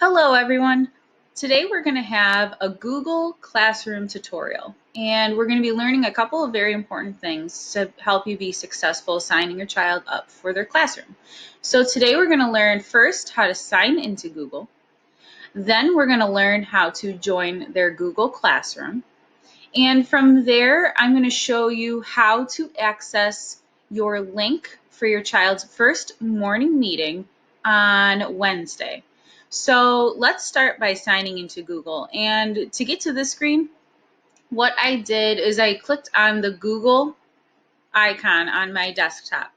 Hello everyone. Today we're going to have a Google Classroom tutorial and we're going to be learning a couple of very important things to help you be successful signing your child up for their classroom. So today we're going to learn first how to sign into Google. Then we're going to learn how to join their Google Classroom. And from there, I'm going to show you how to access your link for your child's first morning meeting on Wednesday. So let's start by signing into Google. And to get to this screen, what I did is I clicked on the Google icon on my desktop.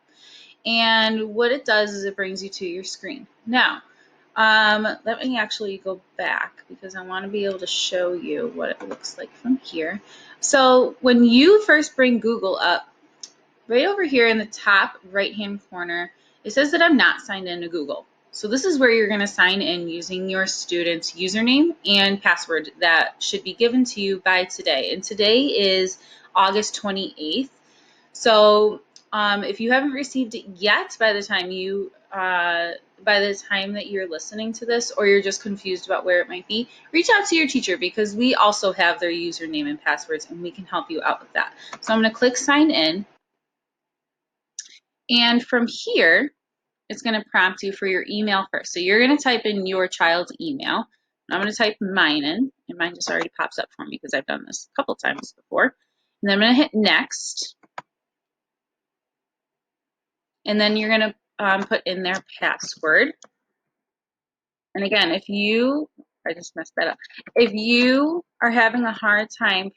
And what it does is it brings you to your screen. Now, let me actually go back because I want to be able to show you what it looks like from here. So when you first bring Google up, right over here in the top right-hand corner, it says that I'm not signed into Google. So this is where you're going to sign in using your student's username and password that should be given to you by today. And today is August 28th. So if you haven't received it yet by the time that you're listening to this, or you're just confused about where it might be, reach out to your teacher because we also have their username and passwords and we can help you out with that. So I'm going to click sign in, and from here it's going to prompt you for your email first. So you're going to type in your child's email. I'm going to type mine in, and mine just already pops up for me because I've done this a couple times before. And then I'm going to hit next. And then you're going to put in their password. And again, I just messed that up. If you are having a hard time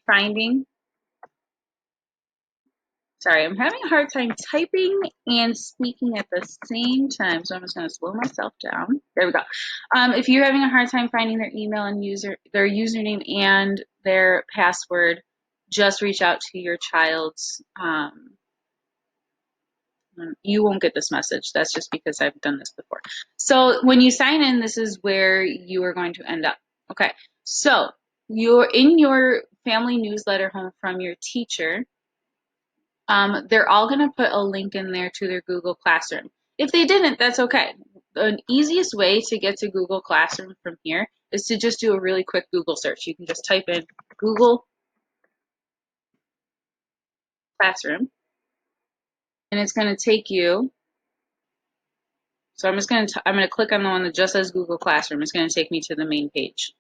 I'm having a hard time typing and speaking at the same time, so I'm just going to slow myself down. There we go. If you're having a hard time finding their email and their username and their password, just reach out to your child's you won't get this message. That's just because I've done this before. So when you sign in, this is where you are going to end up. Okay, so you're in your family newsletter home from your teacher. They're all going to put a link in there to their Google Classroom. If they didn't, that's okay. The easiest way to get to Google Classroom from here is to just do a really quick Google search. You can just type in Google Classroom, and it's going to take you. So I'm going to click on the one that just says Google Classroom. It's going to take me to the main page.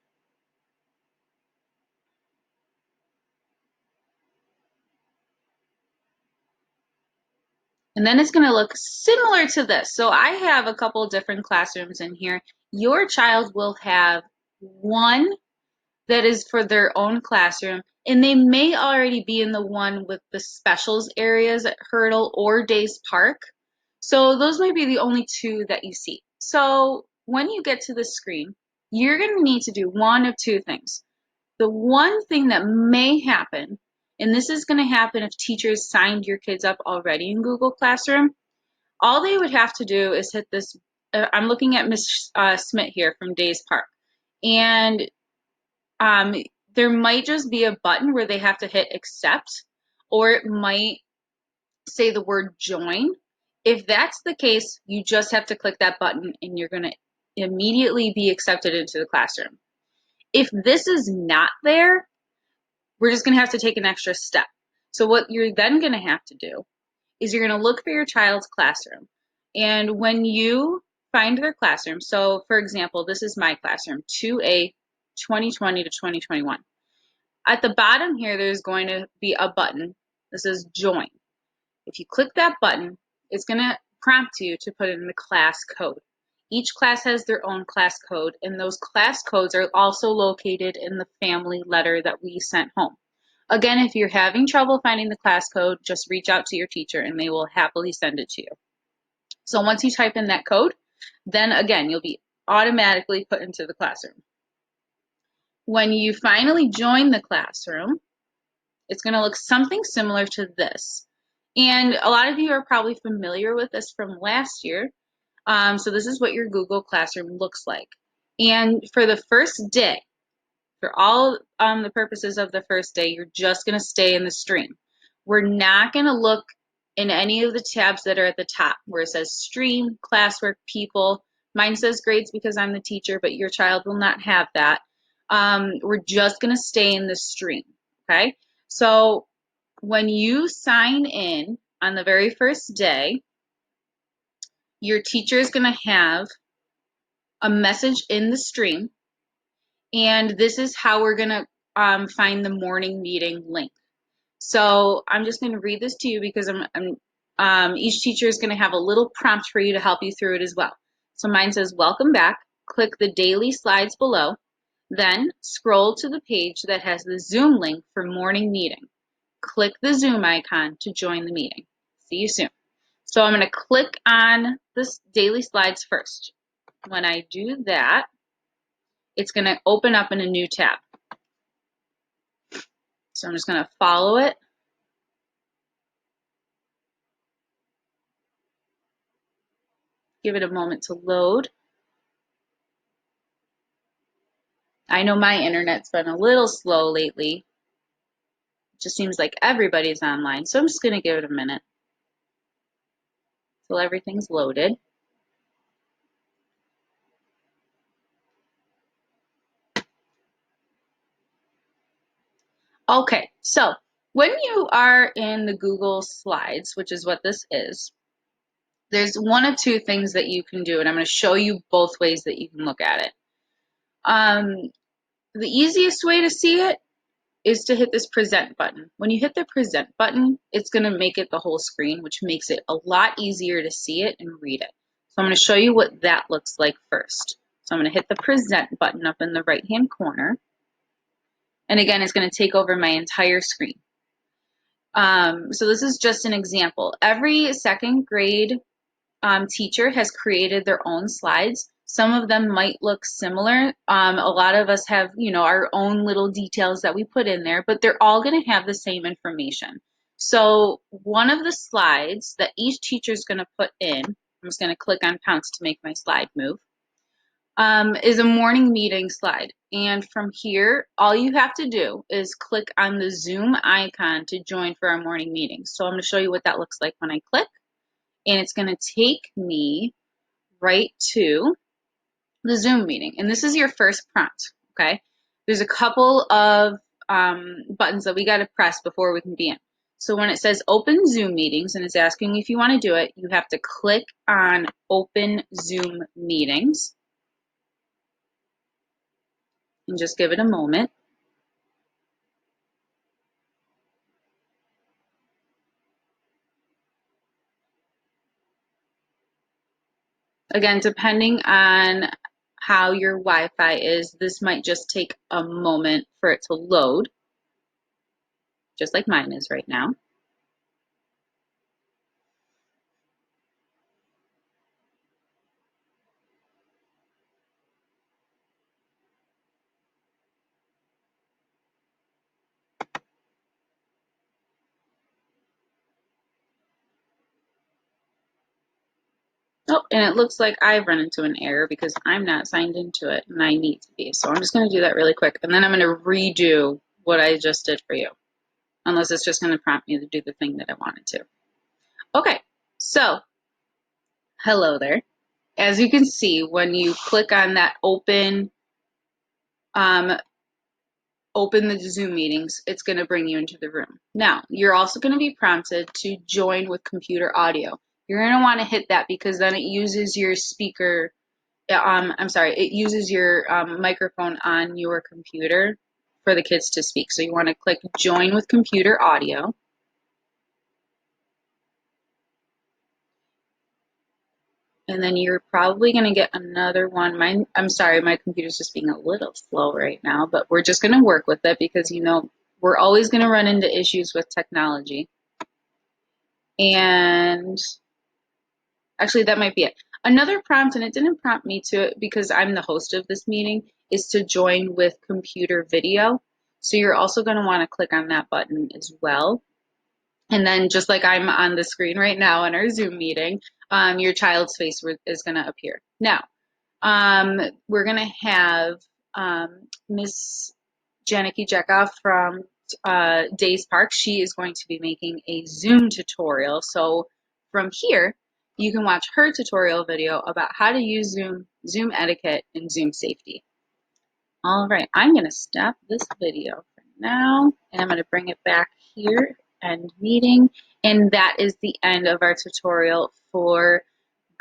And then it's going to look similar to this. So I have a couple different classrooms in here. Your child will have one that is for their own classroom, and they may already be in the one with the specials areas at Hurdle or Days Park. So those might be the only two that you see. So when you get to the screen, you're going to need to do one of two things. The one thing that may happen, and this is going to happen if teachers signed your kids up already in Google Classroom, all they would have to do is hit this. I'm looking at Miss Smith here from Days Park, and there might just be a button where they have to hit accept, or it might say the word join. If that's the case, you just have to click that button and you're going to immediately be accepted into the classroom. If this is not there, we're just going to have to take an extra step. So what you're then going to have to do is you're going to look for your child's classroom. And when you find their classroom, so for example, this is my classroom, 2A 2020 to 2021. At the bottom here, there's going to be a button that says join. If you click that button, it's going to prompt you to put in the class code. Each class has their own class code, and those class codes are also located in the family letter that we sent home. Again, if you're having trouble finding the class code, just reach out to your teacher and they will happily send it to you. So once you type in that code, then again, you'll be automatically put into the classroom. When you finally join the classroom, it's going to look something similar to this. And a lot of you are probably familiar with this from last year. So this is what your Google Classroom looks like. And for the first day, for all the purposes of the first day, you're just going to stay in the stream. We're not going to look in any of the tabs that are at the top where it says stream, classwork, people. Mine says grades because I'm the teacher, but your child will not have that. We're just going to stay in the stream, okay? So when you sign in on the very first day, your teacher is going to have a message in the stream, and this is how we're going to find the morning meeting link. So I'm just going to read this to you because each teacher is going to have a little prompt for you to help you through it as well. So mine says, welcome back. Click the daily slides below. Then scroll to the page that has the Zoom link for morning meeting. Click the Zoom icon to join the meeting. See you soon. So I'm going to click on this daily slides first. When I do that, it's going to open up in a new tab. So I'm just going to follow it. Give it a moment to load. I know my internet's been a little slow lately. It just seems like everybody's online. So I'm just going to give it a minute till everything's loaded. Okay, so when you are in the Google Slides, which is what this is, there's one of two things that you can do, and I'm going to show you both ways that you can look at it. The easiest way to see it is to hit this present button. When you hit the present button, it's going to make it the whole screen, which makes it a lot easier to see it and read it. So I'm going to show you what that looks like first. So I'm going to hit the present button up in the right-hand corner. And again, it's going to take over my entire screen. So this is just an example. Every second grade teacher has created their own slides. Some of them might look similar. A lot of us have, our own little details that we put in there, but they're all going to have the same information. So one of the slides that each teacher is going to put in, I'm just going to click on pounce to make my slide move, is a morning meeting slide. And from here, all you have to do is click on the Zoom icon to join for our morning meeting. So I'm going to show you what that looks like when I click. And it's going to take me right to the Zoom meeting. And this is your first prompt, okay? There's a couple of buttons that we got to press before we can be in. So when it says open Zoom meetings and it's asking if you want to do it, you have to click on open Zoom meetings and just give it a moment. Again, depending on how your Wi-Fi is, this might just take a moment for it to load, just like mine is right now. Oh, and it looks like I've run into an error because I'm not signed into it and I need to be. So I'm just going to do that really quick. And then I'm going to redo what I just did for you. Unless it's just going to prompt me to do the thing that I wanted to. Okay, so hello there. As you can see, when you click on that open the Zoom meetings, it's going to bring you into the room. Now, you're also going to be prompted to join with computer audio. You're going to want to hit that because then it uses your speaker. It uses your microphone on your computer for the kids to speak. So you want to click join with computer audio. And then you're probably going to get another one. I'm sorry, my computer's just being a little slow right now, but we're just going to work with it because, we're always going to run into issues with technology. And actually, that might be it. Another prompt, and it didn't prompt me to it because I'm the host of this meeting, is to join with computer video. So you're also going to want to click on that button as well. And then just like I'm on the screen right now in our Zoom meeting, your child's face is going to appear. Now, we're going to have Miss Janicki Jekoff from Days Park. She is going to be making a Zoom tutorial. So from here, you can watch her tutorial video about how to use Zoom, Zoom etiquette, and Zoom safety. All right, I'm going to stop this video for now, and I'm going to bring it back here, end meeting, and that is the end of our tutorial for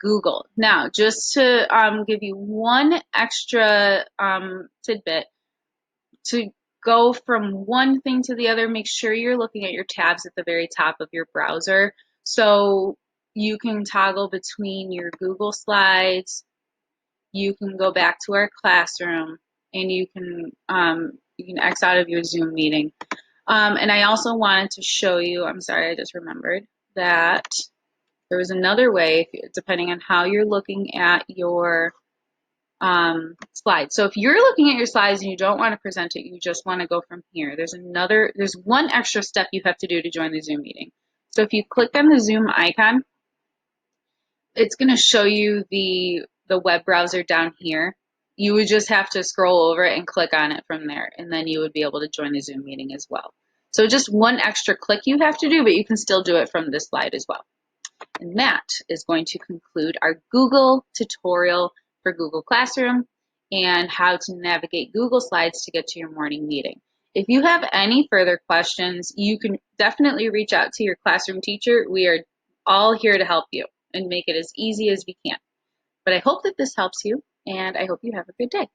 Google. Now, just to give you one extra tidbit, to go from one thing to the other, make sure you're looking at your tabs at the very top of your browser. So you can toggle between your Google Slides, you can go back to our classroom, and you can X out of your Zoom meeting. And I also wanted to show you, I'm sorry, I just remembered that there was another way, depending on how you're looking at your slides. So if you're looking at your slides and you don't want to present it, you just want to go from here. There's one extra step you have to do to join the Zoom meeting. So if you click on the Zoom icon, it's going to show you the web browser down here. You would just have to scroll over it and click on it from there, and then you would be able to join the Zoom meeting as well. So just one extra click you have to do, but you can still do it from this slide as well. And that is going to conclude our Google tutorial for Google Classroom and how to navigate Google Slides to get to your morning meeting. If you have any further questions, you can definitely reach out to your classroom teacher. We are all here to help you and make it as easy as we can. But I hope that this helps you, and I hope you have a good day.